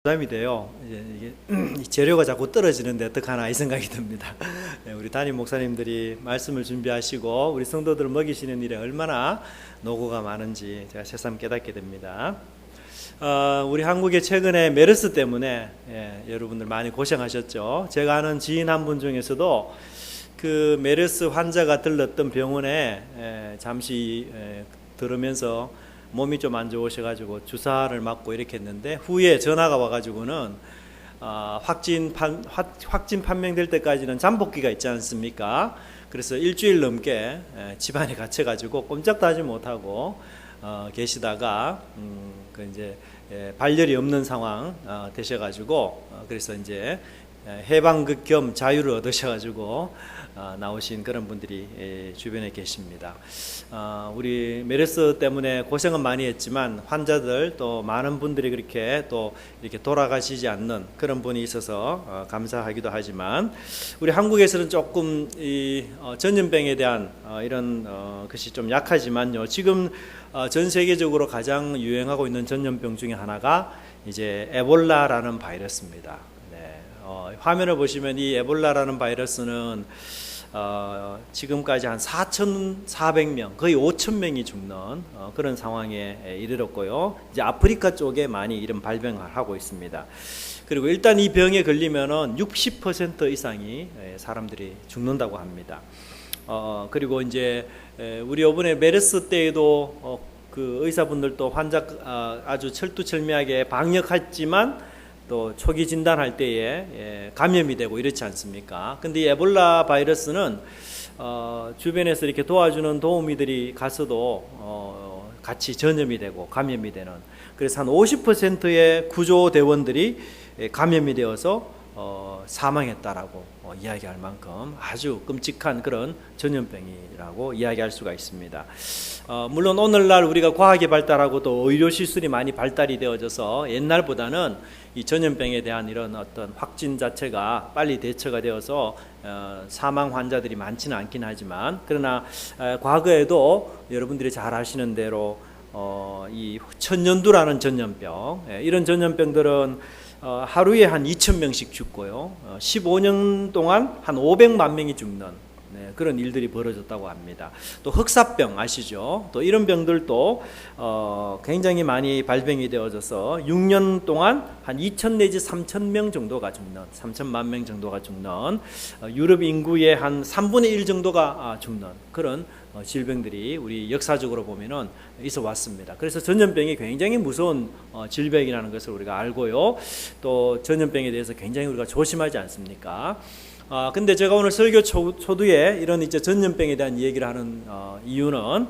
부담이 돼요. 이게 재료가 자꾸 떨어지는데 어떡하나 이 생각이 듭니다. 우리 담임 목사님들이 말씀을 준비하시고 우리 성도들을 먹이시는 일에 얼마나 노고가 많은지 제가 새삼 깨닫게 됩니다. 우리 한국에 최근에 메르스 때문에 여러분들 많이 고생하셨죠. 제가 아는 지인 한 분 중에서도 그 메르스 환자가 들렀던 병원에 잠시 들으면서 몸이 좀 안 좋으셔가지고 주사를 맞고 이렇게 했는데 후에 전화가 와가지고는 확진 판명될 때까지는 잠복기가 있지 않습니까? 그래서 일주일 넘게 집안에 갇혀가지고 꼼짝도 하지 못하고 계시다가 그 이제 발열이 없는 상황 되셔가지고 그래서 이제 해방극 겸 자유를 얻으셔가지고 나오신 그런 분들이 주변에 계십니다. 우리 메르스 때문에 고생은 많이 했지만 환자들 또 많은 분들이 그렇게 또 이렇게 돌아가시지 않는 그런 분이 있어서 감사하기도 하지만 우리 한국에서는 조금 이 전염병에 대한 이런 것이 좀 약하지만요. 지금 전 세계적으로 가장 유행하고 있는 전염병 중에 하나가 이제 에볼라라는 바이러스입니다. 화면을 보시면 이 에볼라라는 바이러스는 지금까지 한 4,400명, 거의 5,000명이 죽는 그런 상황에 이르렀고요. 이제 아프리카 쪽에 많이 이런 발병을 하고 있습니다. 그리고 일단 이 병에 걸리면은 60% 이상이 사람들이 죽는다고 합니다. 그리고 이제 우리 이번에 메르스 때에도 그 의사분들도 환자 아주 철두철미하게 방역했지만 또 초기 진단할 때에 감염이 되고 이렇지 않습니까? 근데 이 에볼라 바이러스는 주변에서 이렇게 도와주는 도우미들이 가서도 같이 전염이 되고 감염이 되는, 그래서 한 50%의 구조대원들이 감염이 되어서 사망했다라고 이야기할 만큼 아주 끔찍한 그런 전염병이라고 이야기할 수가 있습니다. 물론 오늘날 우리가 과학이 발달하고 또 의료 시술이 많이 발달이 되어져서 옛날보다는 이 전염병에 대한 이런 어떤 확진 자체가 빨리 대처가 되어서 사망 환자들이 많지는 않긴 하지만, 그러나 과거에도 여러분들이 잘 아시는 대로 이 천연두라는 전염병, 이런 전염병들은 하루에 한 2,000명씩 죽고요. 15년 동안 한 500만 명이 죽는 그런 일들이 벌어졌다고 합니다. 또 흑사병 아시죠? 또 이런 병들도 굉장히 많이 발병이 되어져서 6년 동안 한 2,000 내지 3,000명 정도가 죽는, 3,000만 명 정도가 죽는, 유럽 인구의 한 3분의 1 정도가 죽는 그런 질병들이 우리 역사적으로 보면은 있어 왔습니다. 그래서 전염병이 굉장히 무서운 질병이라는 것을 우리가 알고요. 또 전염병에 대해서 굉장히 우리가 조심하지 않습니까? 근데 제가 오늘 설교 초두에 이런 이제 전염병에 대한 얘기를 하는 이유는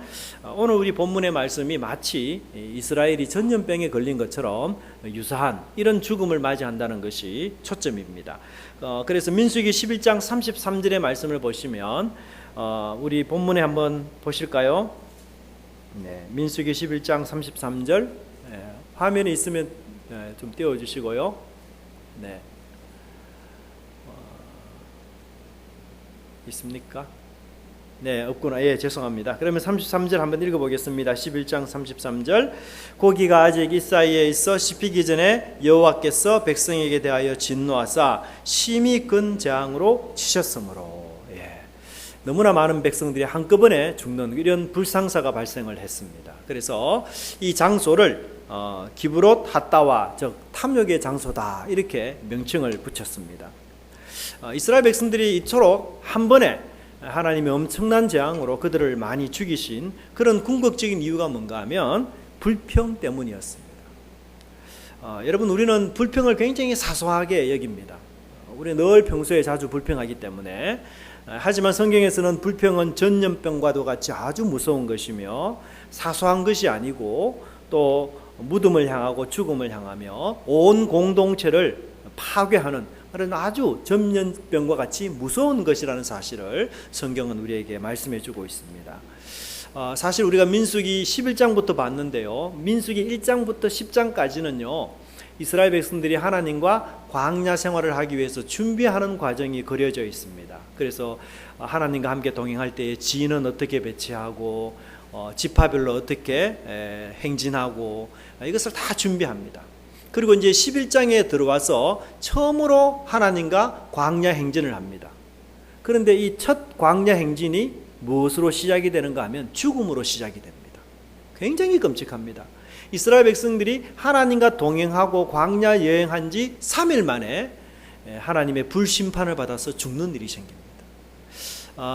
오늘 우리 본문의 말씀이 마치 이스라엘이 전염병에 걸린 것처럼 유사한 이런 죽음을 맞이한다는 것이 초점입니다. 그래서 민수기 11장 33절의 말씀을 보시면 우리 본문에 한번 보실까요? 민수기 11장 33절 화면에 있으면 좀 띄워주시고요. 있습니까? 네, 없구나. 예, 죄송합니다. 그러면 33절 한번 읽어보겠습니다. 11장 33절. 고기가 아직 이 사이에 있어 씹히기 전에 여호와께서 백성에게 대하여 진노하사 심히 큰 재앙으로 치셨으므로, 너무나 많은 백성들이 한꺼번에 죽는 이런 불상사가 발생을 했습니다. 그래서 이 장소를 기브롯 핫다와, 즉 탐욕의 장소다, 이렇게 명칭을 붙였습니다. 이스라엘 백성들이 이토록 한 번에 하나님의 엄청난 재앙으로 그들을 많이 죽이신 그런 궁극적인 이유가 뭔가 하면 불평 때문이었습니다. 여러분, 우리는 불평을 굉장히 사소하게 여깁니다. 우리는 늘 평소에 자주 불평하기 때문에. 하지만 성경에서는 불평은 전염병과도 같이 아주 무서운 것이며 사소한 것이 아니고 또 무덤을 향하고 죽음을 향하며 온 공동체를 파괴하는 그런 아주 전염병과 같이 무서운 것이라는 사실을 성경은 우리에게 말씀해 주고 있습니다. 사실 우리가 민수기 11장부터 봤는데요, 민수기 1장부터 10장까지는요 이스라엘 백성들이 하나님과 광야 생활을 하기 위해서 준비하는 과정이 그려져 있습니다. 그래서 하나님과 함께 동행할 때에 지인은 어떻게 배치하고 지파별로 어떻게 행진하고 이것을 다 준비합니다. 그리고 이제 11장에 들어와서 처음으로 하나님과 광야 행진을 합니다. 그런데 이 첫 광야 행진이 무엇으로 시작이 되는가 하면 죽음으로 시작이 됩니다. 굉장히 끔찍합니다. 이스라엘 백성들이 하나님과 동행하고 광야 여행한 지 3일 만에 하나님의 불심판을 받아서 죽는 일이 생깁니다.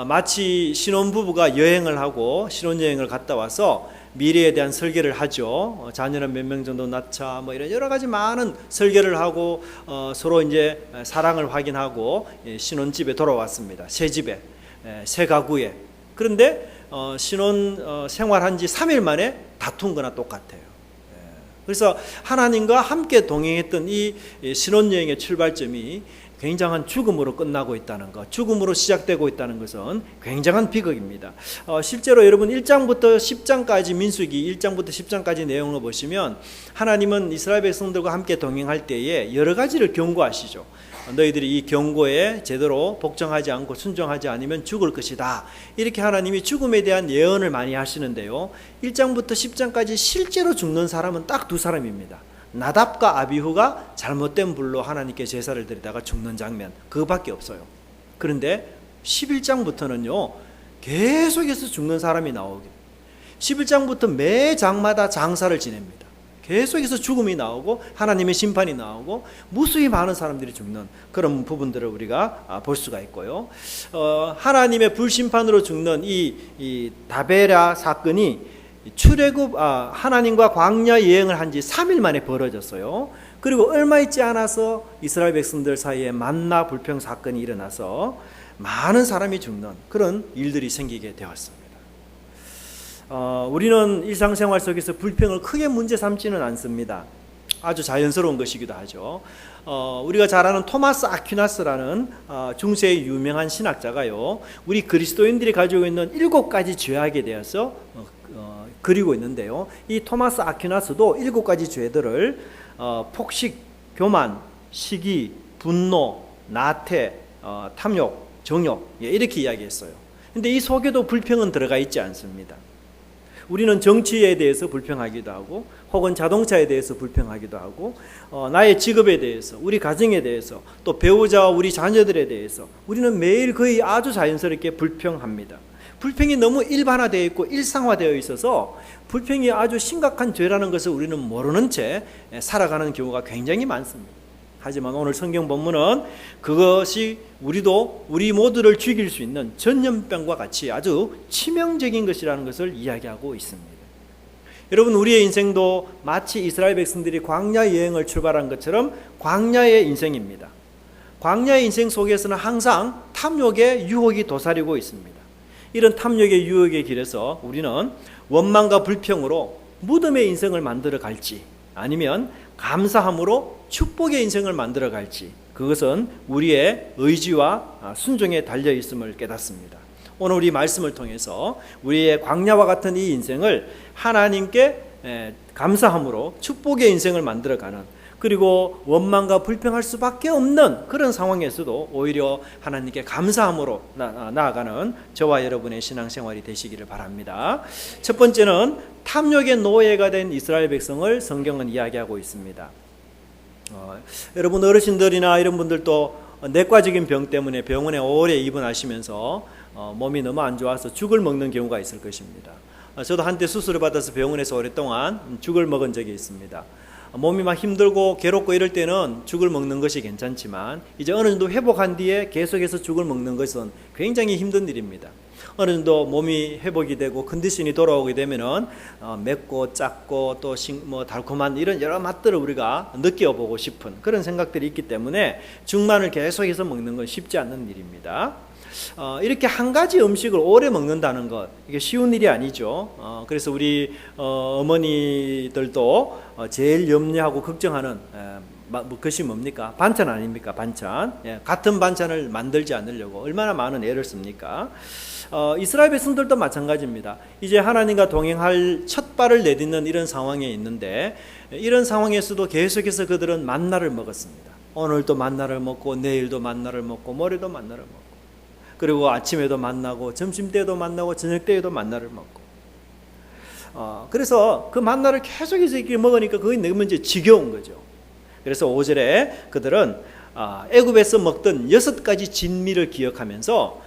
마치 신혼부부가 여행을 하고 신혼여행을 갔다 와서 미래에 대한 설계를 하죠. 자녀는 몇 명 정도 낳자, 뭐 이런 여러 가지 많은 설계를 하고 서로 이제 사랑을 확인하고 신혼집에 돌아왔습니다. 새 집에, 새 가구에. 그런데 신혼 생활한 지 3일 만에 다툰 거나 똑같아요. 그래서 하나님과 함께 동행했던 이 신혼여행의 출발점이 굉장한 죽음으로 끝나고 있다는 것, 죽음으로 시작되고 있다는 것은 굉장한 비극입니다. 실제로 여러분 1장부터 10장까지 민수기 1장부터 10장까지 내용을 보시면 하나님은 이스라엘 백성들과 함께 동행할 때에 여러 가지를 경고하시죠. 너희들이 이 경고에 제대로 복종하지 않고 순종하지 않으면 죽을 것이다. 이렇게 하나님이 죽음에 대한 예언을 많이 하시는데요. 1장부터 10장까지 실제로 죽는 사람은 딱 두 사람입니다. 나답과 아비후가 잘못된 불로 하나님께 제사를 드리다가 죽는 장면, 그거밖에 없어요. 그런데 11장부터는요 계속해서 죽는 사람이 나오게, 11장부터 매 장마다 장사를 지냅니다. 계속해서 죽음이 나오고 하나님의 심판이 나오고 무수히 많은 사람들이 죽는 그런 부분들을 우리가 볼 수가 있고요. 하나님의 불심판으로 죽는 이 다베라 사건이 출애굽 하나님과 광야 여행을 한 지 3일 만에 벌어졌어요. 그리고 얼마 있지 않아서 이스라엘 백성들 사이에 만나 불평 사건이 일어나서 많은 사람이 죽는 그런 일들이 생기게 되었습니다. 우리는 일상생활 속에서 불평을 크게 문제 삼지는 않습니다. 아주 자연스러운 것이기도 하죠. 우리가 잘 아는 토마스 아퀴나스라는 중세의 유명한 신학자가요, 우리 그리스도인들이 가지고 있는 7가지 죄악에 대해서 그리고 있는데요. 이 토마스 아퀴나스도 7가지 죄들을 폭식, 교만, 시기, 분노, 나태, 탐욕, 정욕, 이렇게 이야기했어요. 근데 이 속에도 불평은 들어가 있지 않습니다. 우리는 정치에 대해서 불평하기도 하고, 혹은 자동차에 대해서 불평하기도 하고, 나의 직업에 대해서, 우리 가정에 대해서, 또 배우자와 우리 자녀들에 대해서 우리는 매일 거의 아주 자연스럽게 불평합니다. 불평이 너무 일반화되어 있고 일상화되어 있어서 불평이 아주 심각한 죄라는 것을 우리는 모르는 채 살아가는 경우가 굉장히 많습니다. 하지만 오늘 성경 본문은 그것이 우리 모두를 죽일 수 있는 전염병과 같이 아주 치명적인 것이라는 것을 이야기하고 있습니다. 여러분, 우리의 인생도 마치 이스라엘 백성들이 광야 여행을 출발한 것처럼 광야의 인생입니다. 광야의 인생 속에서는 항상 탐욕의 유혹이 도사리고 있습니다. 이런 탐욕의 유혹의 길에서 우리는 원망과 불평으로 무덤의 인생을 만들어 갈지, 아니면 감사함으로 축복의 인생을 만들어 갈지, 그것은 우리의 의지와 순종에 달려 있음을 깨닫습니다. 오늘 우리 말씀을 통해서 우리의 광야와 같은 이 인생을 하나님께 감사함으로 축복의 인생을 만들어가는, 그리고 원망과 불평할 수밖에 없는 그런 상황에서도 오히려 하나님께 감사함으로 나아가는 저와 여러분의 신앙생활이 되시기를 바랍니다. 첫 번째는 탐욕의 노예가 된 이스라엘 백성을 성경은 이야기하고 있습니다. 여러분 어르신들이나 이런 분들도 내과적인 병 때문에 병원에 오래 입원하시면서 몸이 너무 안 좋아서 죽을 먹는 경우가 있을 것입니다. 저도 한때 수술을 받아서 병원에서 오랫동안 죽을 먹은 적이 있습니다. 몸이 막 힘들고 괴롭고 이럴 때는 죽을 먹는 것이 괜찮지만 이제 어느 정도 회복한 뒤에 계속해서 죽을 먹는 것은 굉장히 힘든 일입니다. 어느 정도 몸이 회복이 되고 컨디션이 돌아오게 되면은 맵고 짭고 또 달콤한 이런 여러 맛들을 우리가 느껴보고 싶은 그런 생각들이 있기 때문에 죽만을 계속해서 먹는 건 쉽지 않는 일입니다. 이렇게 한 가지 음식을 오래 먹는다는 것, 이게 쉬운 일이 아니죠. 그래서 우리 어머니들도 제일 염려하고 걱정하는 그것이 뭡니까? 반찬 아닙니까? 반찬. 같은 반찬을 만들지 않으려고 얼마나 많은 애를 씁니까? 이스라엘 백성들도 마찬가지입니다. 이제 하나님과 동행할 첫 발을 내딛는 이런 상황에 있는데, 이런 상황에서도 계속해서 그들은 만나를 먹었습니다. 오늘도 만나를 먹고 내일도 만나를 먹고 모레도 만나를 먹고, 그리고 아침에도 만나고 점심때도 만나고 저녁때에도 만나를 먹고, 그래서 그 만나를 계속해서 이렇게 먹으니까 그게 너무 이제 지겨운 거죠. 그래서 5절에 그들은 애굽에서 먹던 6가지 진미를 기억하면서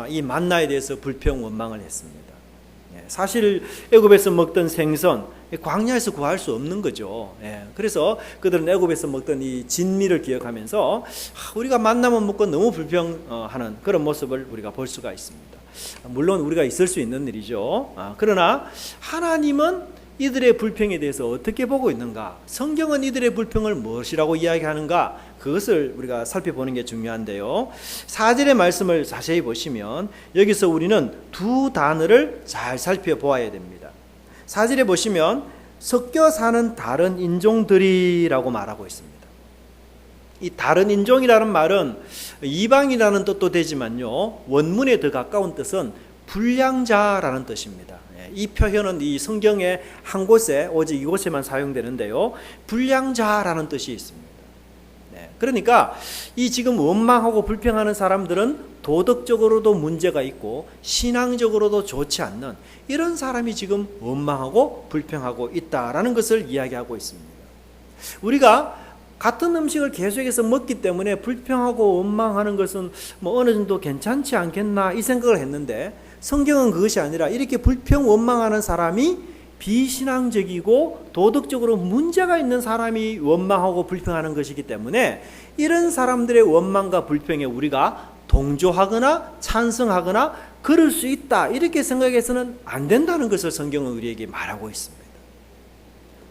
이 만나에 대해서 불평 원망을 했습니다. 사실 애굽에서 먹던 생선 광야에서 구할 수 없는 거죠. 그래서 그들은 애굽에서 먹던 이 진미를 기억하면서 우리가 만나만 먹고 너무 불평하는 그런 모습을 우리가 볼 수가 있습니다. 물론 우리가 있을 수 있는 일이죠. 그러나 하나님은 이들의 불평에 대해서 어떻게 보고 있는가? 성경은 이들의 불평을 무엇이라고 이야기하는가? 그것을 우리가 살펴보는 게 중요한데요. 4절의 말씀을 자세히 보시면 여기서 우리는 두 단어를 잘 살펴보아야 됩니다. 4절에 보시면 섞여 사는 다른 인종들이라고 말하고 있습니다. 이 다른 인종이라는 말은 이방이라는 뜻도 되지만요, 원문에 더 가까운 뜻은 불량자라는 뜻입니다. 이 표현은 이 성경의 한 곳에, 오직 이곳에만 사용되는데요, 불량자라는 뜻이 있습니다. 그러니까 이 지금 원망하고 불평하는 사람들은 도덕적으로도 문제가 있고 신앙적으로도 좋지 않는 이런 사람이 지금 원망하고 불평하고 있다라는 것을 이야기하고 있습니다. 우리가 같은 음식을 계속해서 먹기 때문에 불평하고 원망하는 것은 뭐 어느 정도 괜찮지 않겠나 이 생각을 했는데, 성경은 그것이 아니라 이렇게 불평 원망하는 사람이 비신앙적이고 도덕적으로 문제가 있는 사람이 원망하고 불평하는 것이기 때문에 이런 사람들의 원망과 불평에 우리가 동조하거나 찬성하거나 그럴 수 있다 이렇게 생각해서는 안 된다는 것을 성경은 우리에게 말하고 있습니다.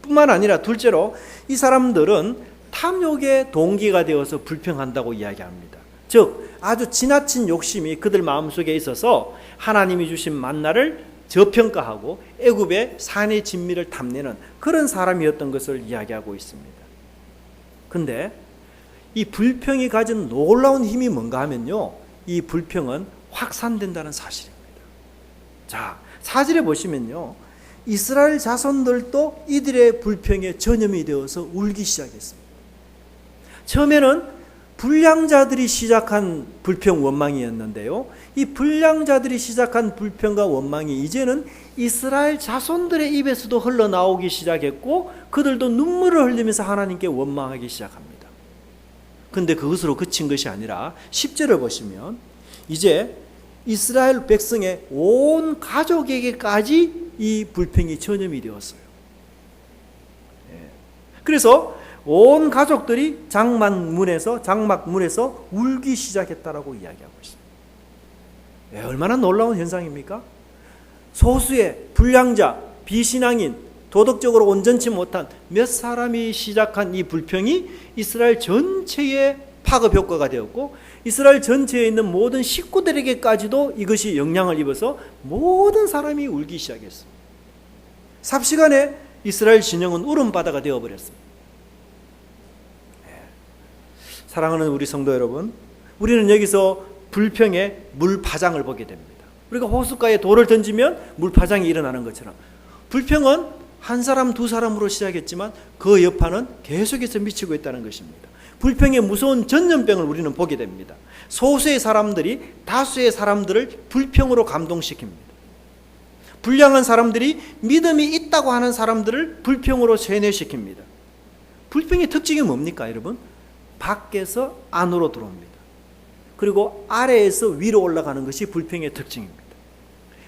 뿐만 아니라 둘째로 이 사람들은 탐욕의 동기가 되어서 불평한다고 이야기합니다. 즉 아주 지나친 욕심이 그들 마음속에 있어서 하나님이 주신 만나를 저평가하고 애굽의 산의 진미를 탐내는 그런 사람이었던 것을 이야기하고 있습니다. 근데 이 불평이 가진 놀라운 힘이 뭔가 하면요, 이 불평은 확산된다는 사실입니다. 자, 4절에 보시면요, 이스라엘 자손들도 이들의 불평에 전염이 되어서 울기 시작했습니다. 처음에는 불량자들이 시작한 불평 원망이었는데요, 이 불량자들이 시작한 불평과 원망이 이제는 이스라엘 자손들의 입에서도 흘러나오기 시작했고 그들도 눈물을 흘리면서 하나님께 원망하기 시작합니다. 그런데 그것으로 그친 것이 아니라 10절을 보시면 이제 이스라엘 백성의 온 가족에게까지 이 불평이 전염이 되었어요. 그래서 온 가족들이 장막문에서 울기 시작했다라고 이야기하고 있습니다. 얼마나 놀라운 현상입니까? 소수의 불량자, 비신앙인, 도덕적으로 온전치 못한 몇 사람이 시작한 이 불평이 이스라엘 전체에 파급 효과가 되었고 이스라엘 전체에 있는 모든 식구들에게까지도 이것이 영향을 입어서 모든 사람이 울기 시작했습니다. 삽시간에 이스라엘 진영은 울음바다가 되어버렸습니다. 사랑하는 우리 성도 여러분, 우리는 여기서 불평의 물파장을 보게 됩니다. 우리가 호숫가에 돌을 던지면 물파장이 일어나는 것처럼 불평은 한 사람 두 사람으로 시작했지만 그 여파는 계속해서 미치고 있다는 것입니다. 불평의 무서운 전염병을 우리는 보게 됩니다. 소수의 사람들이 다수의 사람들을 불평으로 감동시킵니다. 불량한 사람들이 믿음이 있다고 하는 사람들을 불평으로 세뇌시킵니다. 불평의 특징이 뭡니까, 여러분? 밖에서 안으로 들어옵니다. 그리고 아래에서 위로 올라가는 것이 불평의 특징입니다.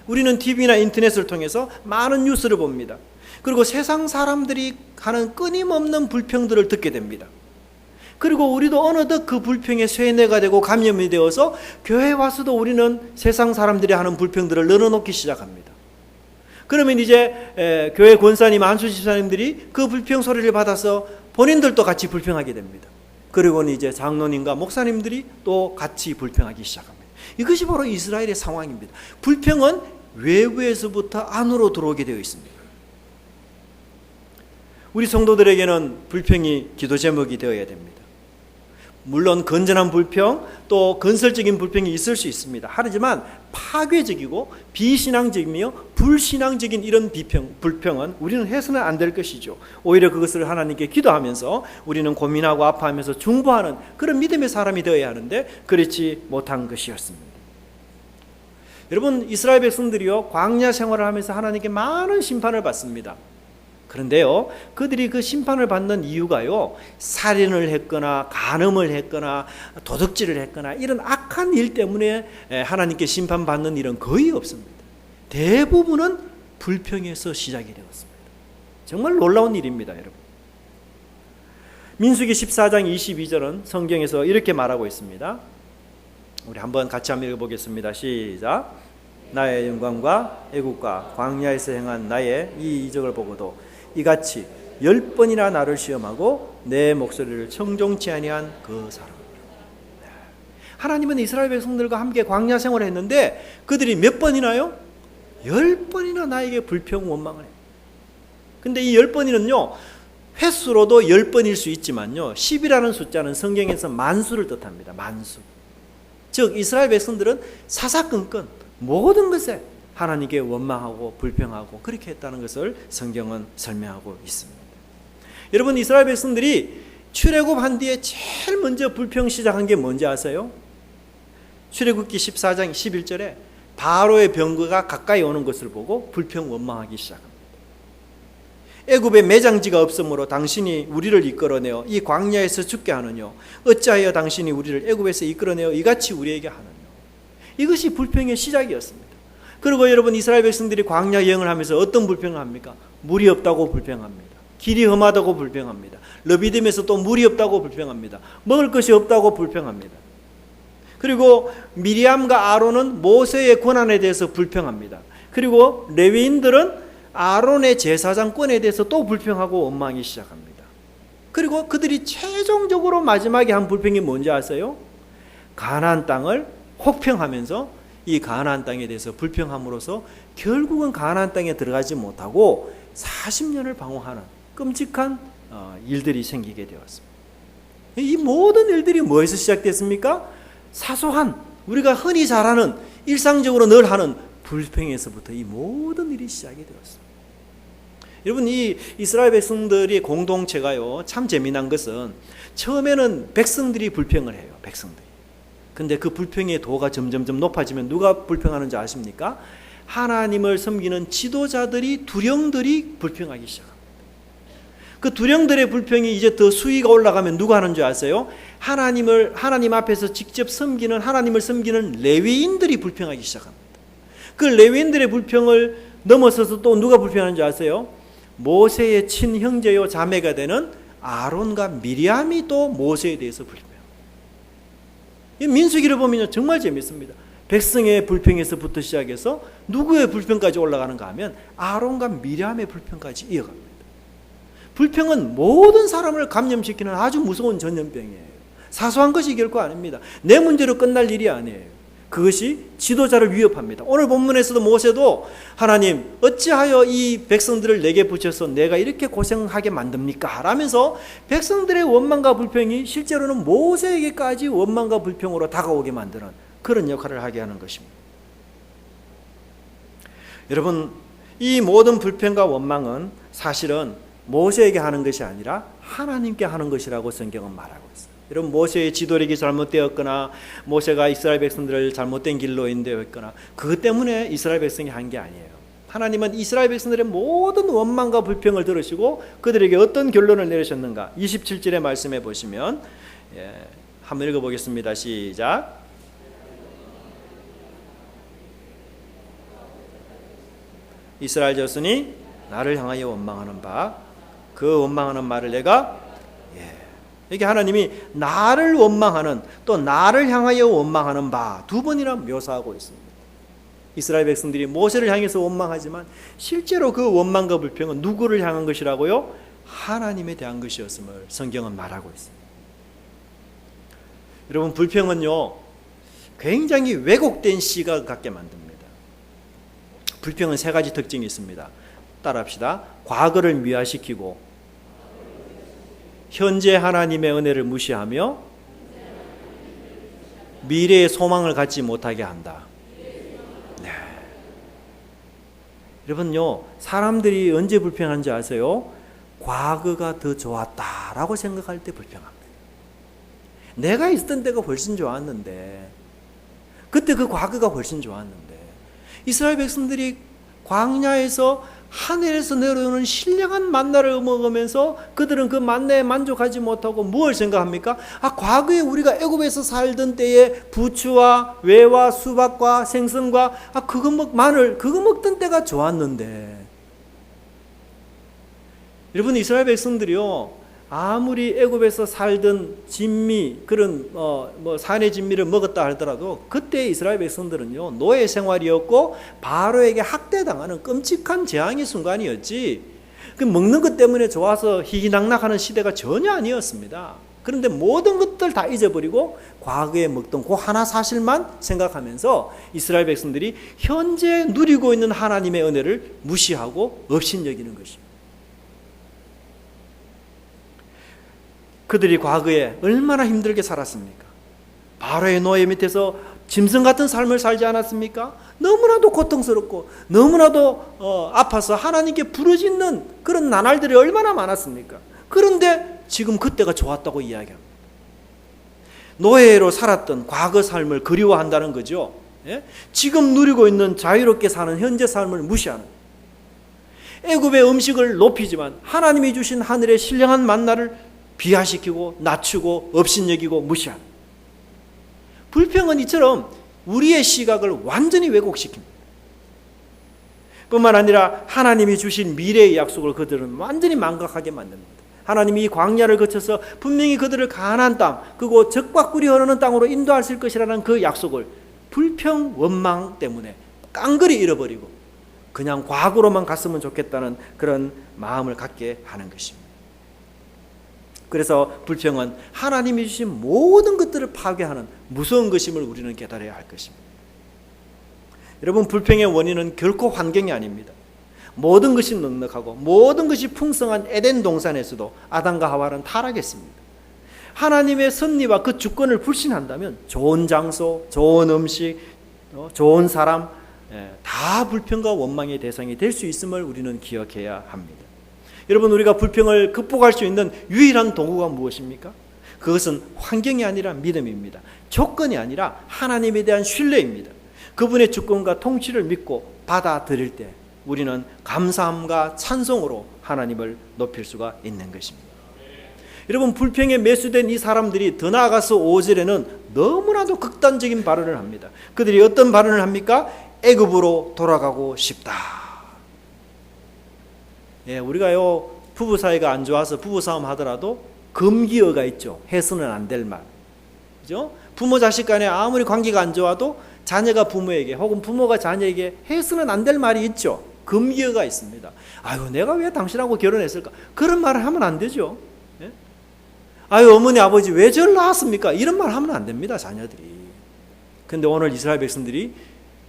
우리는 TV나 인터넷을 통해서 많은 뉴스를 봅니다. 그리고 세상 사람들이 하는 끊임없는 불평들을 듣게 됩니다. 그리고 우리도 어느덧 그 불평에 쇠뇌가 되고 감염이 되어서 교회에 와서도 우리는 세상 사람들이 하는 불평들을 늘어놓기 시작합니다. 그러면 이제 교회 권사님, 안수 집사님들이 그 불평 소리를 받아서 본인들도 같이 불평하게 됩니다. 그리고는 이제 장로님과 목사님들이 또 같이 불평하기 시작합니다. 이것이 바로 이스라엘의 상황입니다. 불평은 외부에서부터 안으로 들어오게 되어 있습니다. 우리 성도들에게는 불평이 기도 제목이 되어야 됩니다. 물론 건전한 불평, 또 건설적인 불평이 있을 수 있습니다. 하지만 파괴적이고 비신앙적이며 불신앙적인 이런 불평은 우리는 해서는 안 될 것이죠. 오히려 그것을 하나님께 기도하면서 우리는 고민하고 아파하면서 중보하는 그런 믿음의 사람이 되어야 하는데 그렇지 못한 것이었습니다. 여러분, 이스라엘 백성들이요, 광야 생활을 하면서 하나님께 많은 심판을 받습니다. 그런데요, 그들이 그 심판을 받는 이유가요, 살인을 했거나 간음을 했거나 도둑질을 했거나 이런 악한 일 때문에 하나님께 심판받는 일은 거의 없습니다. 대부분은 불평에서 시작이 되었습니다. 정말 놀라운 일입니다, 여러분. 민수기 14장 22절은 성경에서 이렇게 말하고 있습니다. 우리 한번 같이 한번 읽어보겠습니다. 시작. 나의 영광과 애국과 광야에서 행한 나의 이 이적을 보고도 이같이 10번이나 나를 시험하고 내 목소리를 청종치 아니한 그 사람. 하나님은 이스라엘 백성들과 함께 광야 생활을 했는데 그들이 몇 번이나요? 10번이나 나에게 불평 원망을 해요. 근데 이 10번이는요, 횟수로도 10번일 수 있지만요, 10이라는 숫자는 성경에서 만수를 뜻합니다. 만수. 즉 이스라엘 백성들은 사사건건 모든 것에 하나님께 원망하고 불평하고 그렇게 했다는 것을 성경은 설명하고 있습니다. 여러분, 이스라엘 백성들이 출애굽한 뒤에 제일 먼저 불평 시작한 게 뭔지 아세요? 출애굽기 14장 11절에 바로의 병거가 가까이 오는 것을 보고 불평 원망하기 시작합니다. 애굽에 매장지가 없으므로 당신이 우리를 이끌어내어 이 광야에서 죽게 하느뇨, 어찌하여 당신이 우리를 애굽에서 이끌어내어 이같이 우리에게 하느뇨. 이것이 불평의 시작이었습니다. 그리고 여러분, 이스라엘 백성들이 광야 여행을 하면서 어떤 불평을 합니까? 물이 없다고 불평합니다. 길이 험하다고 불평합니다. 르비딤에서 또 물이 없다고 불평합니다. 먹을 것이 없다고 불평합니다. 그리고 미리암과 아론은 모세의 권한에 대해서 불평합니다. 그리고 레위인들은 아론의 제사장권에 대해서 또 불평하고 원망하기 시작합니다. 그리고 그들이 최종적으로 마지막에 한 불평이 뭔지 아세요? 가나안 땅을 혹평하면서 이 가나안 땅에 대해서 불평함으로써 결국은 가나안 땅에 들어가지 못하고 40년을 방황하는 끔찍한 일들이 생기게 되었습니다. 이 모든 일들이 뭐에서 시작됐습니까? 사소한, 우리가 흔히 잘 하는, 일상적으로 늘 하는 불평에서부터 이 모든 일이 시작이 되었습니다. 여러분, 이 이스라엘 백성들의 공동체가요, 참 재미난 것은 처음에는 백성들이 불평을 해요. 백성들이. 근데 그 불평의 도가 점점점 높아지면 누가 불평하는지 아십니까? 하나님을 섬기는 지도자들이, 두령들이 불평하기 시작합니다. 그 두령들의 불평이 이제 더 수위가 올라가면 누가 하는 줄 아세요? 하나님 앞에서 직접 섬기는, 하나님을 섬기는 레위인들이 불평하기 시작합니다. 그 레위인들의 불평을 넘어서서 또 누가 불평하는 줄 아세요? 모세의 친형제요 자매가 되는 아론과 미리암이 또 모세에 대해서 불평해요. 이 민수기를 보면 정말 재밌습니다. 백성의 불평에서부터 시작해서 누구의 불평까지 올라가는가 하면 아론과 미리암의 불평까지 이어갑니다. 불평은 모든 사람을 감염시키는 아주 무서운 전염병이에요. 사소한 것이 결코 아닙니다. 내 문제로 끝날 일이 아니에요. 그것이 지도자를 위협합니다. 오늘 본문에서도 모세도 하나님 어찌하여 이 백성들을 내게 붙여서 내가 이렇게 고생하게 만듭니까? 라면서 백성들의 원망과 불평이 실제로는 모세에게까지 원망과 불평으로 다가오게 만드는 그런 역할을 하게 하는 것입니다. 여러분, 이 모든 불평과 원망은 사실은 모세에게 하는 것이 아니라 하나님께 하는 것이라고 성경은 말하고 있어요. 여러분, 모세의 지도력이 잘못되었거나 모세가 이스라엘 백성들을 잘못된 길로 인도했거나 그것 때문에 이스라엘 백성이 한 게 아니에요. 하나님은 이스라엘 백성들의 모든 원망과 불평을 들으시고 그들에게 어떤 결론을 내리셨는가? 27절의 말씀에 보시면 한번 읽어보겠습니다. 시작. 이스라엘 자손이 나를 향하여 원망하는 바, 그 원망하는 말을 내가 이게 하나님이 나를 원망하는, 또 나를 향하여 원망하는 바 두 번이나 묘사하고 있습니다. 이스라엘 백성들이 모세를 향해서 원망하지만 실제로 그 원망과 불평은 누구를 향한 것이라고요? 하나님에 대한 것이었음을 성경은 말하고 있습니다. 여러분, 불평은요 굉장히 왜곡된 시각을 갖게 만듭니다. 불평은 세 가지 특징이 있습니다. 따라합시다. 과거를 미화시키고, 현재 하나님의 은혜를 무시하며, 미래의 소망을 갖지 못하게 한다. 네. 여러분요, 사람들이 언제 불평한지 아세요? 과거가 더 좋았다라고 생각할 때 불평합니다. 내가 있었던 때가 훨씬 좋았는데, 그때 그 과거가 훨씬 좋았는데, 이스라엘 백성들이 광야에서 하늘에서 내려오는 신령한 만나를 먹으면서 그들은 그 만나에 만족하지 못하고 무엇을 생각합니까? 과거에 우리가 애굽에서 살던 때에 부추와 외와 수박과 생선과 마늘 그거 먹던 때가 좋았는데, 여러분, 이스라엘 백성들이요, 아무리 애굽에서 살던 진미, 그런 산의 진미를 먹었다 하더라도 그때 이스라엘 백성들은요, 노예 생활이었고 바로에게 학대당하는 끔찍한 재앙의 순간이었지, 그 먹는 것 때문에 좋아서 희희낙낙하는 시대가 전혀 아니었습니다. 그런데 모든 것들 다 잊어버리고 과거에 먹던 그 하나 사실만 생각하면서 이스라엘 백성들이 현재 누리고 있는 하나님의 은혜를 무시하고 업신여기는 것입니다. 그들이 과거에 얼마나 힘들게 살았습니까? 바로의 노예 밑에서 짐승 같은 삶을 살지 않았습니까? 너무나도 고통스럽고 너무나도 아파서 하나님께 부르짖는 그런 나날들이 얼마나 많았습니까? 그런데 지금 그때가 좋았다고 이야기합니다. 노예로 살았던 과거 삶을 그리워한다는 거죠. 예? 지금 누리고 있는 자유롭게 사는 현재 삶을 무시하는, 애굽의 음식을 높이지만 하나님이 주신 하늘의 신령한 만나를 비하시키고 낮추고 업신여기고 무시하는, 불평은 이처럼 우리의 시각을 완전히 왜곡시킵니다. 뿐만 아니라 하나님이 주신 미래의 약속을 그들은 완전히 망각하게 만듭니다. 하나님이 이 광야를 거쳐서 분명히 그들을 가나안 땅, 그리고 적과 꿀이 흐르는 땅으로 인도하실 것이라는 그 약속을 불평 원망 때문에 깡그리 잃어버리고 그냥 과거로만 갔으면 좋겠다는 그런 마음을 갖게 하는 것입니다. 그래서 불평은 하나님이 주신 모든 것들을 파괴하는 무서운 것임을 우리는 깨달아야 할 것입니다. 여러분, 불평의 원인은 결코 환경이 아닙니다. 모든 것이 넉넉하고 모든 것이 풍성한 에덴 동산에서도 아담과 하와는 타락했습니다. 하나님의 섭리와 그 주권을 불신한다면 좋은 장소, 좋은 음식, 좋은 사람 다 불평과 원망의 대상이 될 수 있음을 우리는 기억해야 합니다. 여러분, 우리가 불평을 극복할 수 있는 유일한 도구가 무엇입니까? 그것은 환경이 아니라 믿음입니다. 조건이 아니라 하나님에 대한 신뢰입니다. 그분의 주권과 통치를 믿고 받아들일 때 우리는 감사함과 찬송으로 하나님을 높일 수가 있는 것입니다. 여러분, 불평에 매수된 이 사람들이 더 나아가서 5절에는 너무나도 극단적인 발언을 합니다. 그들이 어떤 발언을 합니까? 애굽으로 돌아가고 싶다. 우리가요, 부부 사이가 안 좋아서 부부싸움 하더라도 금기어가 있죠. 해서는 안 될 말. 그죠? 부모 자식 간에 아무리 관계가 안 좋아도 자녀가 부모에게 혹은 부모가 자녀에게 해서는 안 될 말이 있죠. 금기어가 있습니다. 아유, 내가 왜 당신하고 결혼했을까? 그런 말을 하면 안 되죠. 예? 아유, 어머니 아버지 왜 저를 낳았습니까? 이런 말 하면 안 됩니다, 자녀들이. 그런데 오늘 이스라엘 백성들이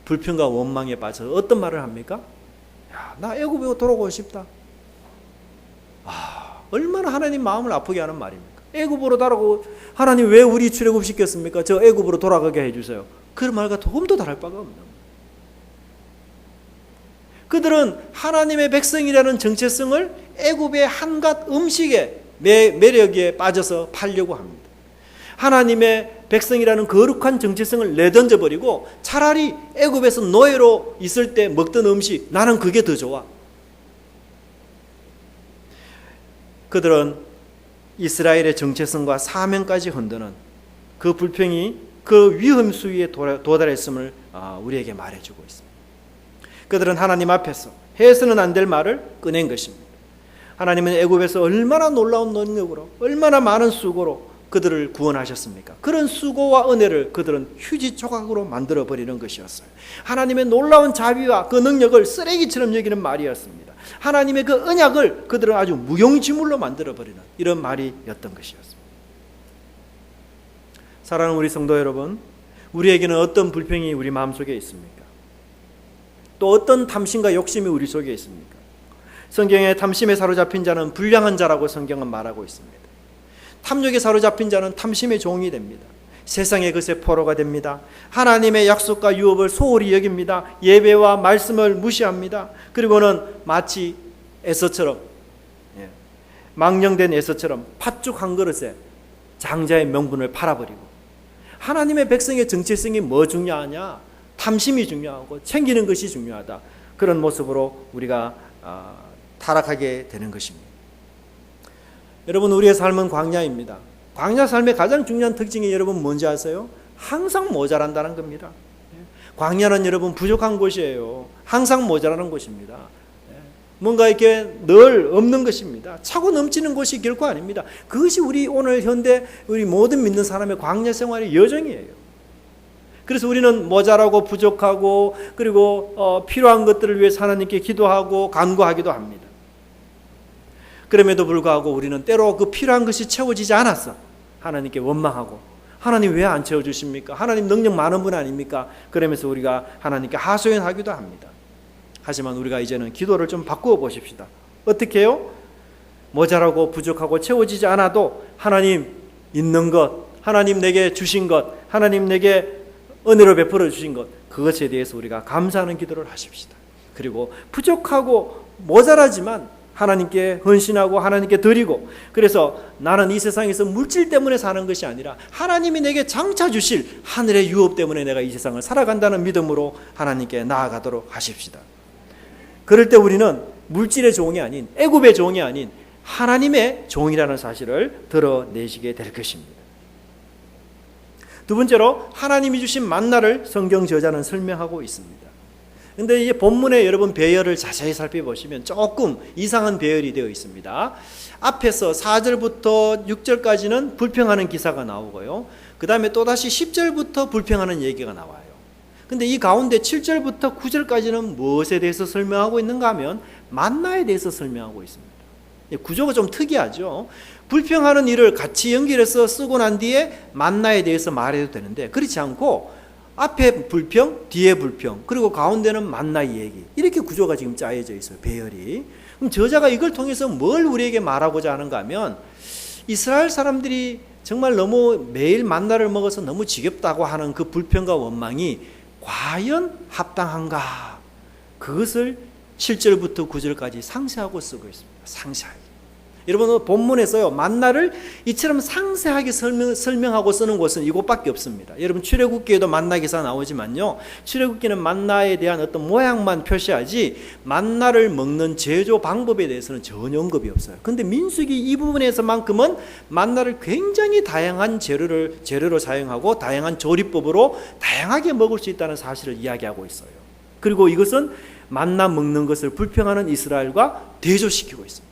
불평과 원망에 빠져서 어떤 말을 합니까? 야, 나 애굽에 돌아오고 싶다. 얼마나 하나님 마음을 아프게 하는 말입니까? 애굽으로 돌아가고, 하나님 왜 우리 출애굽시켰습니까? 저 애굽으로 돌아가게 해주세요. 그런 말과 조금도 다를 바가 없는 거예요. 그들은 하나님의 백성이라는 정체성을 애굽의 한갓 음식의 매력에 빠져서 팔려고 합니다. 하나님의 백성이라는 거룩한 정체성을 내던져버리고 차라리 애굽에서 노예로 있을 때 먹던 음식, 나는 그게 더 좋아. 그들은 이스라엘의 정체성과 사명까지 흔드는 그 불평이 그 위험 수위에 도달했음을 우리에게 말해주고 있습니다. 그들은 하나님 앞에서 해서는 안 될 말을 꺼낸 것입니다. 하나님은 애굽에서 얼마나 놀라운 능력으로, 얼마나 많은 수고로 그들을 구원하셨습니까? 그런 수고와 은혜를 그들은 휴지 조각으로 만들어버리는 것이었어요. 하나님의 놀라운 자비와 그 능력을 쓰레기처럼 여기는 말이었습니다. 하나님의 그 언약을 그들은 아주 무용지물로 만들어버리는 이런 말이었던 것이었습니다. 사랑하는 우리 성도 여러분, 우리에게는 어떤 불평이 우리 마음속에 있습니까? 또 어떤 탐심과 욕심이 우리 속에 있습니까? 성경에 탐심에 사로잡힌 자는 불량한 자라고 성경은 말하고 있습니다. 탐욕에 사로잡힌 자는 탐심의 종이 됩니다. 세상의 것에 포로가 됩니다. 하나님의 약속과 유업을 소홀히 여깁니다. 예배와 말씀을 무시합니다. 그리고는 마치 에서처럼, 망령된 에서처럼 팥죽 한 그릇에 장자의 명분을 팔아버리고, 하나님의 백성의 정체성이 뭐 중요하냐? 탐심이 중요하고 챙기는 것이 중요하다. 그런 모습으로 우리가 타락하게 되는 것입니다. 여러분, 우리의 삶은 광야입니다. 광야 삶의 가장 중요한 특징이 여러분 뭔지 아세요? 항상 모자란다는 겁니다. 광야는 여러분 부족한 곳이에요. 항상 모자라는 곳입니다. 뭔가 이렇게 늘 없는 것입니다. 차고 넘치는 곳이 결코 아닙니다. 그것이 우리 오늘 현대 우리 모든 믿는 사람의 광야 생활의 여정이에요. 그래서 우리는 모자라고 부족하고 그리고 필요한 것들을 위해 하나님께 기도하고 간구하기도 합니다. 그럼에도 불구하고 우리는 때로 그 필요한 것이 채워지지 않았어. 하나님께 원망하고 하나님 왜 안 채워주십니까? 하나님 능력 많은 분 아닙니까? 그러면서 우리가 하나님께 하소연하기도 합니다. 하지만 우리가 이제는 기도를 좀 바꾸어 보십시다. 어떻게 해요? 모자라고 부족하고 채워지지 않아도 하나님 있는 것, 하나님 내게 주신 것, 하나님 내게 은혜로 베풀어 주신 것, 그것에 대해서 우리가 감사하는 기도를 하십시다. 그리고 부족하고 모자라지만 하나님께 헌신하고 하나님께 드리고, 그래서 나는 이 세상에서 물질 때문에 사는 것이 아니라 하나님이 내게 장차 주실 하늘의 유업 때문에 내가 이 세상을 살아간다는 믿음으로 하나님께 나아가도록 하십시다. 그럴 때 우리는 물질의 종이 아닌, 애굽의 종이 아닌 하나님의 종이라는 사실을 드러내시게 될 것입니다. 두 번째로 하나님이 주신 만나를 성경 저자는 설명하고 있습니다. 그런데 이 본문에 여러분 배열을 자세히 살펴보시면 조금 이상한 배열이 되어 있습니다. 앞에서 4절부터 6절까지는 불평하는 기사가 나오고요. 그 다음에 또다시 10절부터 불평하는 얘기가 나와요. 근데 이 가운데 7절부터 9절까지는 무엇에 대해서 설명하고 있는가 하면 만나에 대해서 설명하고 있습니다. 구조가 좀 특이하죠. 불평하는 일을 같이 연결해서 쓰고 난 뒤에 만나에 대해서 말해도 되는데, 그렇지 않고 앞에 불평, 뒤에 불평, 그리고 가운데는 만나의 얘기, 이렇게 구조가 지금 짜여져 있어요. 배열이. 그럼 저자가 이걸 통해서 뭘 우리에게 말하고자 하는가 하면, 이스라엘 사람들이 정말 너무 매일 만나를 먹어서 너무 지겹다고 하는 그 불평과 원망이 과연 합당한가? 그것을 7절부터 9절까지 상세하고 쓰고 있습니다. 상세하게. 여러분, 본문에서요, 만나를 이처럼 상세하게 설명하고 쓰는 곳은 이곳밖에 없습니다. 여러분, 출애굽기에도 만나 기사 나오지만요, 출애굽기는 만나에 대한 어떤 모양만 표시하지 만나를 먹는 제조 방법에 대해서는 전혀 언급이 없어요. 그런데 민수기 이 부분에서만큼은 만나를 굉장히 다양한 재료로 사용하고 다양한 조리법으로 다양하게 먹을 수 있다는 사실을 이야기하고 있어요. 그리고 이것은 만나 먹는 것을 불평하는 이스라엘과 대조시키고 있습니다.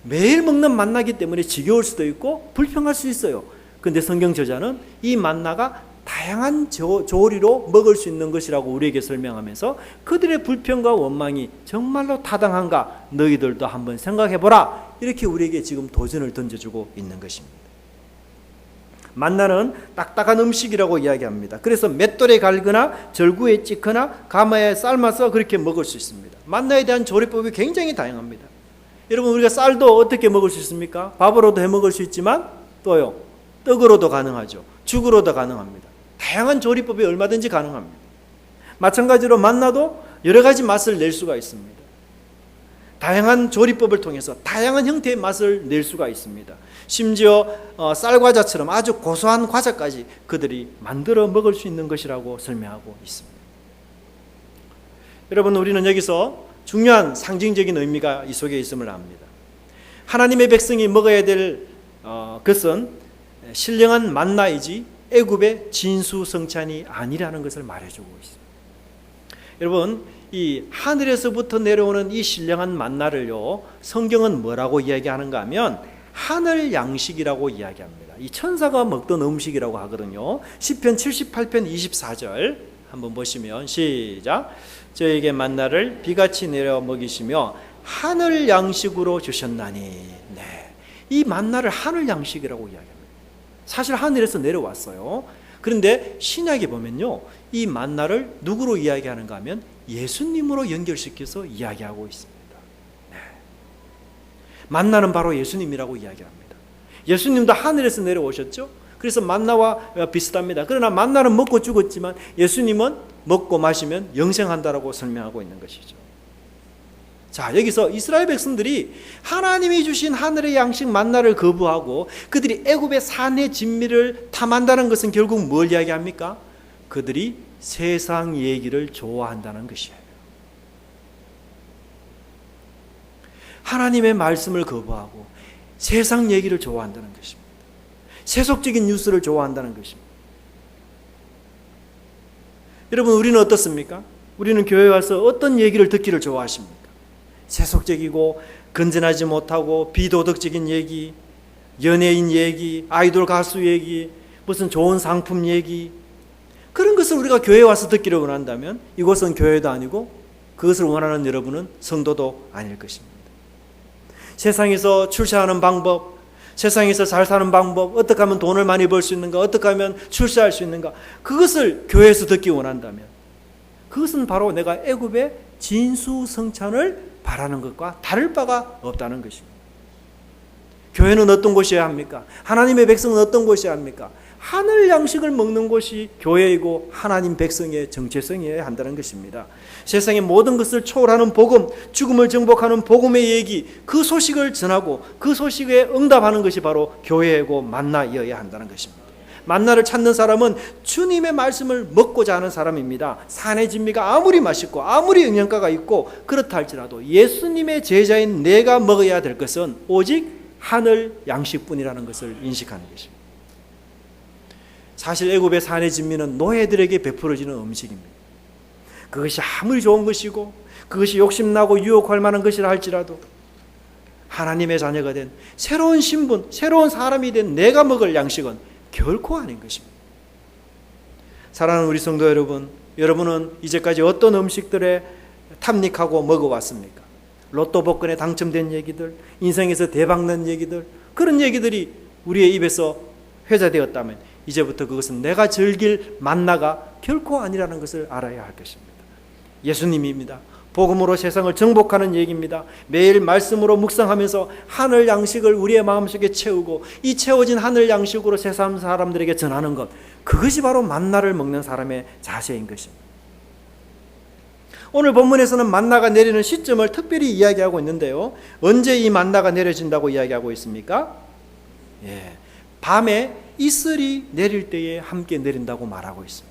매일 먹는 만나기 때문에 지겨울 수도 있고 불평할 수 있어요. 그런데 성경 저자는 이 만나가 다양한 조리로 먹을 수 있는 것이라고 우리에게 설명하면서 그들의 불평과 원망이 정말로 타당한가 너희들도 한번 생각해보라, 이렇게 우리에게 지금 도전을 던져주고 있는 것입니다. 만나는 딱딱한 음식이라고 이야기합니다. 그래서 맷돌에 갈거나 절구에 찍거나 가마에 삶아서 그렇게 먹을 수 있습니다. 만나에 대한 조리법이 굉장히 다양합니다. 여러분, 우리가 쌀도 어떻게 먹을 수 있습니까? 밥으로도 해 먹을 수 있지만 또요, 떡으로도 가능하죠. 죽으로도 가능합니다. 다양한 조리법이 얼마든지 가능합니다. 마찬가지로 만나도 여러 가지 맛을 낼 수가 있습니다. 다양한 조리법을 통해서 다양한 형태의 맛을 낼 수가 있습니다. 심지어 쌀과자처럼 아주 고소한 과자까지 그들이 만들어 먹을 수 있는 것이라고 설명하고 있습니다. 여러분, 우리는 여기서 중요한 상징적인 의미가 이 속에 있음을 압니다. 하나님의 백성이 먹어야 될 것은 신령한 만나이지 애굽의 진수성찬이 아니라는 것을 말해주고 있습니다. 여러분, 이 하늘에서부터 내려오는 이 신령한 만나를요, 성경은 뭐라고 이야기하는가 하면 하늘 양식이라고 이야기합니다. 이 천사가 먹던 음식이라고 하거든요. 시편 78편 24절 한번 보시면 시작. 저에게 만나를 비같이 내려 먹이시며 하늘 양식으로 주셨나니. 네, 이 만나를 하늘 양식이라고 이야기합니다. 사실 하늘에서 내려왔어요. 그런데 신약에 보면요, 이 만나를 누구로 이야기하는가 하면 예수님으로 연결시켜서 이야기하고 있습니다. 네. 만나는 바로 예수님이라고 이야기합니다. 예수님도 하늘에서 내려오셨죠. 그래서 만나와 비슷합니다. 그러나 만나는 먹고 죽었지만 예수님은 먹고 마시면 영생한다라고 설명하고 있는 것이죠. 자, 여기서 이스라엘 백성들이 하나님이 주신 하늘의 양식 만나를 거부하고 그들이 애굽의 산의 진미를 탐한다는 것은 결국 뭘 이야기합니까? 그들이 세상 얘기를 좋아한다는 것이에요. 하나님의 말씀을 거부하고 세상 얘기를 좋아한다는 것입니다. 세속적인 뉴스를 좋아한다는 것입니다. 여러분, 우리는 어떻습니까? 우리는 교회에 와서 어떤 얘기를 듣기를 좋아하십니까? 세속적이고 건전하지 못하고 비도덕적인 얘기, 연예인 얘기, 아이돌 가수 얘기, 무슨 좋은 상품 얘기, 그런 것을 우리가 교회에 와서 듣기를 원한다면 이곳은 교회도 아니고 그것을 원하는 여러분은 성도도 아닐 것입니다. 세상에서 출세하는 방법, 세상에서 잘 사는 방법, 어떻게 하면 돈을 많이 벌 수 있는가, 어떻게 하면 출세할 수 있는가, 그것을 교회에서 듣기 원한다면 그것은 바로 내가 애굽의 진수성찬을 바라는 것과 다를 바가 없다는 것입니다. 교회는 어떤 곳이어야 합니까? 하나님의 백성은 어떤 곳이어야 합니까? 하늘 양식을 먹는 곳이 교회이고 하나님 백성의 정체성이어야 한다는 것입니다. 세상의 모든 것을 초월하는 복음, 죽음을 정복하는 복음의 얘기, 그 소식을 전하고 그 소식에 응답하는 것이 바로 교회이고 만나여야 한다는 것입니다. 만나를 찾는 사람은 주님의 말씀을 먹고자 하는 사람입니다. 산의 진미가 아무리 맛있고 아무리 영양가가 있고 그렇다 할지라도 예수님의 제자인 내가 먹어야 될 것은 오직 하늘 양식뿐이라는 것을 인식하는 것입니다. 사실 애굽의 산의 진미는 노예들에게 베풀어지는 음식입니다. 그것이 아무리 좋은 것이고 그것이 욕심나고 유혹할 만한 것이라 할지라도 하나님의 자녀가 된 새로운 신분, 새로운 사람이 된 내가 먹을 양식은 결코 아닌 것입니다. 사랑하는 우리 성도 여러분, 여러분은 이제까지 어떤 음식들에 탐닉하고 먹어왔습니까? 로또 복권에 당첨된 얘기들, 인생에서 대박난 얘기들, 그런 얘기들이 우리의 입에서 회자되었다면 이제부터 그것은 내가 즐길 만나가 결코 아니라는 것을 알아야 할 것입니다. 예수님입니다. 복음으로 세상을 정복하는 얘기입니다. 매일 말씀으로 묵상하면서 하늘 양식을 우리의 마음속에 채우고 이 채워진 하늘 양식으로 세상 사람들에게 전하는 것, 그것이 바로 만나를 먹는 사람의 자세인 것입니다. 오늘 본문에서는 만나가 내리는 시점을 특별히 이야기하고 있는데요. 언제 이 만나가 내려진다고 이야기하고 있습니까? 밤에 이슬이 내릴 때에 함께 내린다고 말하고 있습니다.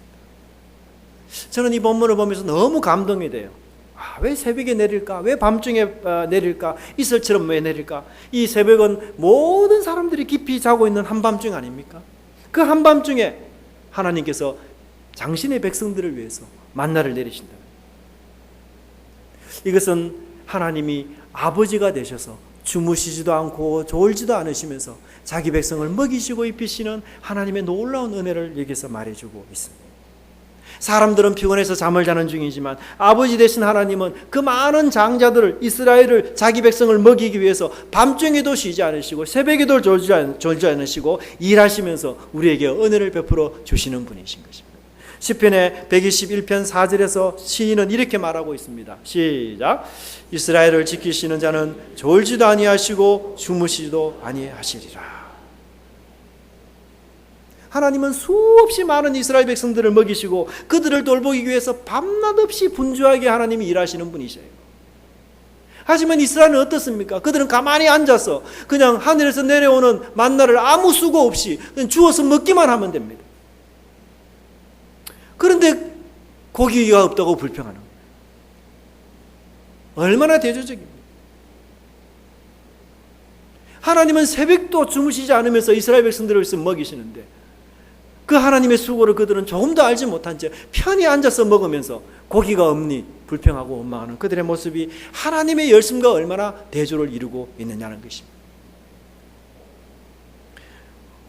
저는 이 본문을 보면서 너무 감동이 돼요. 왜 새벽에 내릴까? 왜 밤중에 내릴까? 이슬처럼 왜 내릴까? 이 새벽은 모든 사람들이 깊이 자고 있는 한밤중 아닙니까? 그 한밤중에 하나님께서 당신의 백성들을 위해서 만나를 내리신다. 이것은 하나님이 아버지가 되셔서 주무시지도 않고 졸지도 않으시면서 자기 백성을 먹이시고 입히시는 하나님의 놀라운 은혜를 여기서 말해주고 있습니다. 사람들은 피곤해서 잠을 자는 중이지만 아버지 되신 하나님은 그 많은 장자들을, 이스라엘을, 자기 백성을 먹이기 위해서 밤중에도 쉬지 않으시고 새벽에도 졸지 않으시고 일하시면서 우리에게 은혜를 베풀어 주시는 분이신 것입니다. 시편의 121편 4절에서 시인은 이렇게 말하고 있습니다. 시작. 이스라엘을 지키시는 자는 졸지도 아니하시고 주무시지도 아니하시리라. 하나님은 수없이 많은 이스라엘 백성들을 먹이시고 그들을 돌보기 위해서 밤낮 없이 분주하게 하나님이 일하시는 분이셔요. 하지만 이스라엘은 어떻습니까? 그들은 가만히 앉아서 그냥 하늘에서 내려오는 만나를 아무 수고 없이 그냥 주워서 먹기만 하면 됩니다. 그런데 고기가 없다고 불평하는 거예요. 얼마나 대조적입니까? 하나님은 새벽도 주무시지 않으면서 이스라엘 백성들을 위해서 먹이시는데 그 하나님의 수고를 그들은 조금도 알지 못한 채 편히 앉아서 먹으면서 고기가 없니 불평하고 원망하는 그들의 모습이 하나님의 열심과 얼마나 대조를 이루고 있느냐는 것입니다.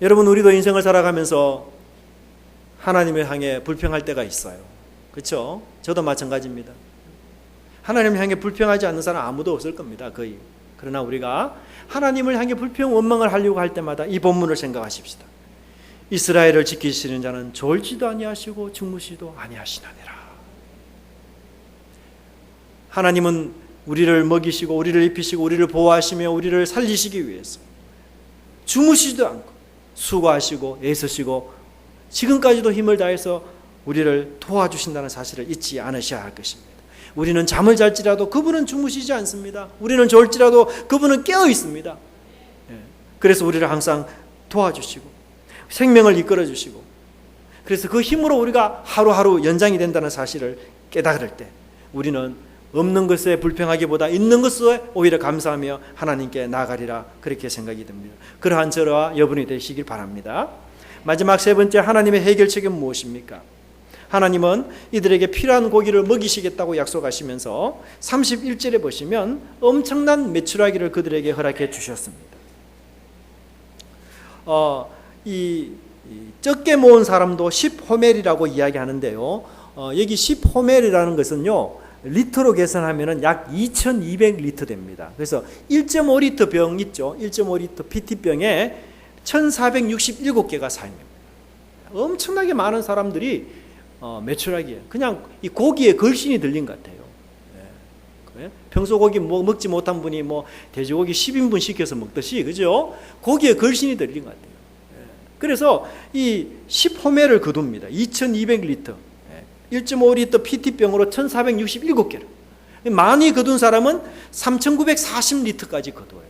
여러분, 우리도 인생을 살아가면서 하나님을 향해 불평할 때가 있어요. 그렇죠? 저도 마찬가지입니다. 하나님을 향해 불평하지 않는 사람 아무도 없을 겁니다. 거의. 그러나 우리가 하나님을 향해 불평 원망을 하려고 할 때마다 이 본문을 생각하십시다. 이스라엘을 지키시는 자는 졸지도 아니하시고 주무시도 아니하시나니라. 하나님은 우리를 먹이시고 우리를 입히시고 우리를 보호하시며 우리를 살리시기 위해서 주무시지도 않고 수고하시고 애쓰시고 지금까지도 힘을 다해서 우리를 도와주신다는 사실을 잊지 않으셔야 할 것입니다. 우리는 잠을 잘지라도 그분은 주무시지 않습니다. 우리는 졸지라도 그분은 깨어 있습니다. 그래서 우리를 항상 도와주시고 생명을 이끌어 주시고, 그래서 그 힘으로 우리가 하루하루 연장이 된다는 사실을 깨달을 때 우리는 없는 것에 불평하기보다 있는 것에 오히려 감사하며 하나님께 나아가리라, 그렇게 생각이 듭니다. 그러한 저와 여러분이 되시길 바랍니다. 마지막 세 번째, 하나님의 해결책은 무엇입니까? 하나님은 이들에게 필요한 고기를 먹이시겠다고 약속하시면서 31절에 보시면 엄청난 메추라기를 그들에게 허락해 주셨습니다. 이 적게 모은 사람도 10호멜이라고 이야기하는데요. 여기 10호멜이라는 것은요, 리터로 계산하면 약 2200리터 됩니다. 그래서 1.5리터 병 있죠. 1.5리터 PT병에 1467개가 사용됩니다. 엄청나게 많은 사람들이 메추라기에 그냥 이 고기에 걸신이 들린 것 같아요. 평소 고기 먹지 못한 분이 돼지고기 10인분 시켜서 먹듯이, 그죠? 고기에 걸신이 들린 것 같아요. 그래서 이 10호멜을 거둡니다. 2200리터. 1.5리터 PT병으로 1467개를. 많이 거둔 사람은 3940리터까지 거둬요.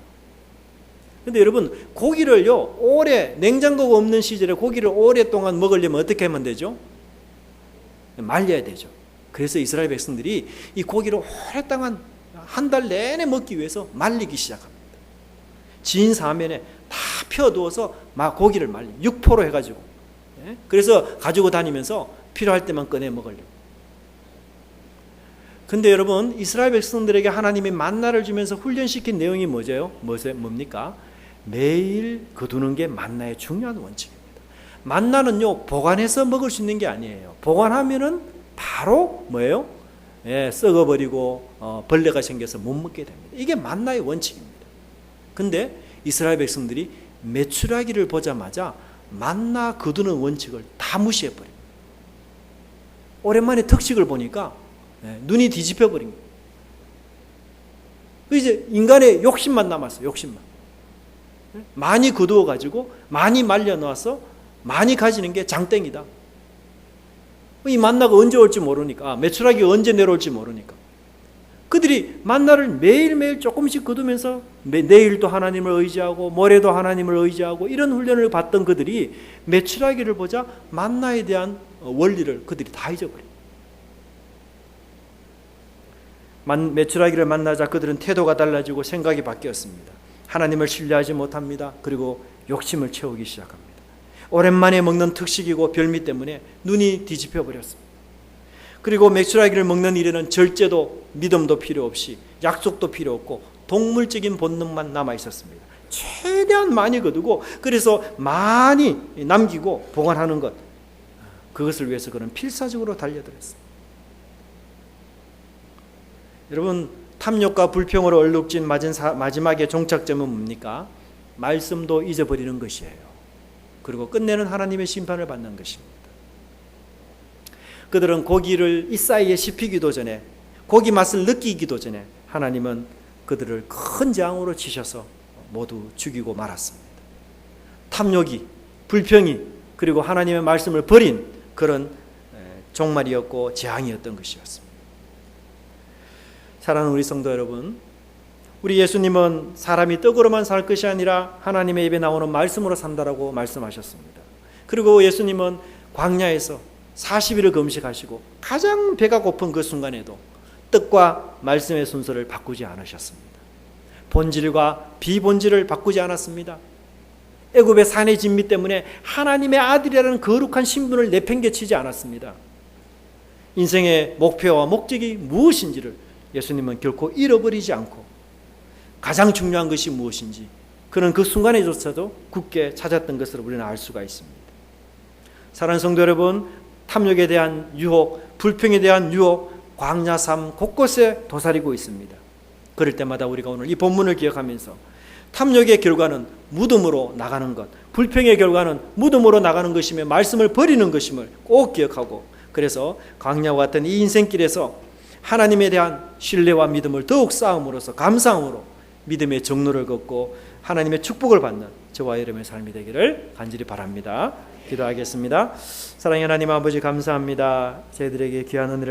근데 여러분, 고기를요, 오래, 냉장고가 없는 시절에 고기를 오랫동안 먹으려면 어떻게 하면 되죠? 말려야 되죠. 그래서 이스라엘 백성들이 이 고기를 오랫동안 한 달 내내 먹기 위해서 말리기 시작합니다. 진 사면에 다 펴두어서 막 고기를 말려, 육포로 해가지고. 그래서 가지고 다니면서 필요할 때만 꺼내 먹으려고. 근데 여러분, 이스라엘 백성들에게 하나님이 만나를 주면서 훈련시킨 내용이 뭡니까? 매일 거두는 게 만나의 중요한 원칙입니다. 만나는요, 보관해서 먹을 수 있는 게 아니에요. 보관하면은 바로 뭐예요? 썩어버리고 벌레가 생겨서 못 먹게 됩니다. 이게 만나의 원칙입니다. 근데 이스라엘 백성들이 메추라기를 보자마자 만나 거두는 원칙을 다 무시해버립니다. 오랜만에 특식을 보니까 눈이 뒤집혀 버린 거예요. 이제 인간의 욕심만 남았어요. 욕심만. 많이 거두어 가지고 많이 말려 놓아서 많이 가지는 게 장땡이다. 이 만나가 언제 올지 모르니까, 메추라기가 언제 내려올지 모르니까 그들이 만나를 매일매일 조금씩 거두면서 내일도 하나님을 의지하고 모레도 하나님을 의지하고 이런 훈련을 받던 그들이 메추라기를 보자 만나에 대한 원리를 그들이 다 잊어버려요. 메추라기를 만나자 그들은 태도가 달라지고 생각이 바뀌었습니다. 하나님을 신뢰하지 못합니다. 그리고 욕심을 채우기 시작합니다. 오랜만에 먹는 특식이고 별미 때문에 눈이 뒤집혀 버렸습니다. 그리고 메추라기를 먹는 일에는 절제도 믿음도 필요 없이 약속도 필요 없고 동물적인 본능만 남아 있었습니다. 최대한 많이 거두고 그래서 많이 남기고 보관하는 것, 그것을 위해서 그는 필사적으로 달려들었습니다. 여러분, 탐욕과 불평으로 얼룩진 마지막의 종착점은 뭡니까? 말씀도 잊어버리는 것이에요. 그리고 끝내는 하나님의 심판을 받는 것입니다. 그들은 고기를 이 사이에 씹히기도 전에, 고기 맛을 느끼기도 전에 하나님은 그들을 큰 재앙으로 치셔서 모두 죽이고 말았습니다. 탐욕이, 불평이, 그리고 하나님의 말씀을 버린 그런 종말이었고 재앙이었던 것이었습니다. 사랑하는 우리 성도 여러분, 우리 예수님은 사람이 떡으로만 살 것이 아니라 하나님의 입에 나오는 말씀으로 산다라고 말씀하셨습니다. 그리고 예수님은 광야에서 40일을 금식하시고 가장 배가 고픈 그 순간에도 떡과 말씀의 순서를 바꾸지 않으셨습니다. 본질과 비본질을 바꾸지 않았습니다. 애굽의 산의 진미 때문에 하나님의 아들이라는 거룩한 신분을 내팽개치지 않았습니다. 인생의 목표와 목적이 무엇인지를 예수님은 결코 잃어버리지 않고 가장 중요한 것이 무엇인지 그는 그 순간에조차도 굳게 찾았던 것을 우리는 알 수가 있습니다. 사랑하는 성도 여러분, 탐욕에 대한 유혹, 불평에 대한 유혹, 광야 삶 곳곳에 도사리고 있습니다. 그럴 때마다 우리가 오늘 이 본문을 기억하면서 탐욕의 결과는 무덤으로 나가는 것, 불평의 결과는 무덤으로 나가는 것이며 말씀을 버리는 것임을 꼭 기억하고, 그래서 광야와 같은 이 인생길에서 하나님에 대한 신뢰와 믿음을 더욱 쌓음으로써 감사함으로 믿음의 정로를 걷고 하나님의 축복을 받는 저와 여러분의 삶이 되기를 간절히 바랍니다. 기도하겠습니다. 사랑의 하나님 아버지, 감사합니다. 저희들에게 귀한 은혜를